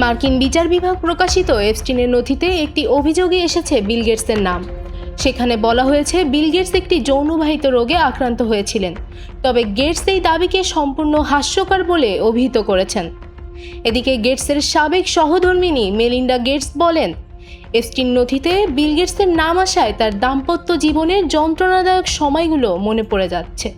মার্কিন বিচার বিভাগ প্রকাশিত এপস্টিনের নথিতে একটি অভিযোগে এসেছে বিল গেটসের নাম। সেখানে বলা হয়েছে বিল গেটস একটি যৌনবাহিত রোগে আক্রান্ত হয়েছিলেন, তবে গেটস এই দাবিকে সম্পূর্ণ হাস্যকর বলে অভিহিত করেছেন। এদিকে গেটসের সাবেক সহধর্মিণী মেলিন্ডা গেটস বলেন, এপস্টিন নথিতে বিল গেটসের নাম আসায় তার দাম্পত্য জীবনের যন্ত্রণাদায়ক সময়গুলো মনে পড়ে যাচ্ছে।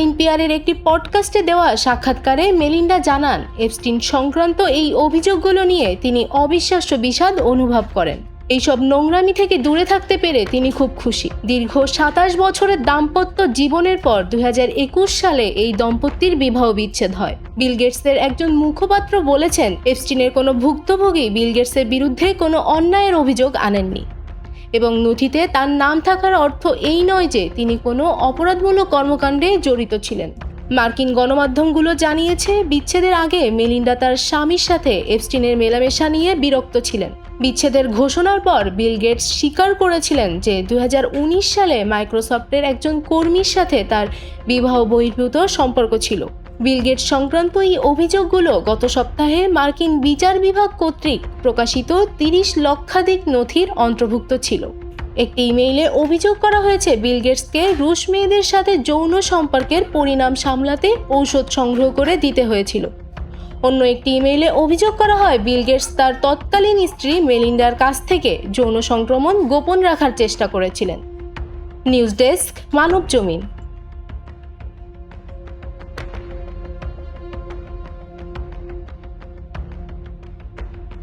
এনপিআরের একটি পডকাস্টে দেওয়া সাক্ষাৎকারে মেলিন্ডা জানান, এপস্টিন সংক্রান্ত এই অভিযোগগুলো নিয়ে তিনি অবিশ্বাস্য বিষাদ অনুভব করেন। এইসব নোংরামি থেকে দূরে থাকতে পেরে তিনি খুব খুশি। দীর্ঘ 27 বছরের দাম্পত্য জীবনের পর 2021 সালে এই দম্পতির বিবাহ বিচ্ছেদ হয়। বিল গেটসের একজন মুখপাত্র বলেছেন, এপস্টিনের কোনো ভুক্তভোগী বিল গেটসের বিরুদ্ধে কোনো অন্যায়ের অভিযোগ আনেননি এবং নথিতে তার নাম থাকার অর্থ এই নয় যে তিনি কোনো অপরাধমূলক কর্মকাণ্ডে জড়িত ছিলেন। মার্কিন গণমাধ্যমগুলো জানিয়েছে, বিচ্ছেদের আগে মেলিন্ডা তার স্বামীর সাথে এপস্টিনের মেলামেশা নিয়ে বিরক্ত ছিলেন। বিচ্ছেদের ঘোষণার পর বিল গেটস স্বীকার করেছিলেন যে 2019 সালে মাইক্রোসফটের একজন কর্মীর সাথে তার বিবাহ বহির্ভূত সম্পর্ক ছিল। বিল গেটস সংক্রান্ত এই অভিযোগগুলো গত সপ্তাহে মার্কিন বিচার বিভাগ কর্তৃক প্রকাশিত 30 লক্ষাধিক নথির অন্তর্ভুক্ত ছিল। একটি ইমেইলে অভিযোগ করা হয়েছে বিল গেটসকে রুশ মেয়েদের সাথে যৌন সম্পর্কের পরিণাম সামলাতে ঔষধ সংগ্রহ করে দিতে হয়েছিল। অন্য একটি ইমেইলে অভিযোগ করা হয় বিল গেটস তার তৎকালীন স্ত্রী মেলিন্ডার কাছ থেকে যৌন সংক্রমণ গোপন রাখার চেষ্টা করেছিলেন। নিউজ ডেস্ক, মানব জমিন।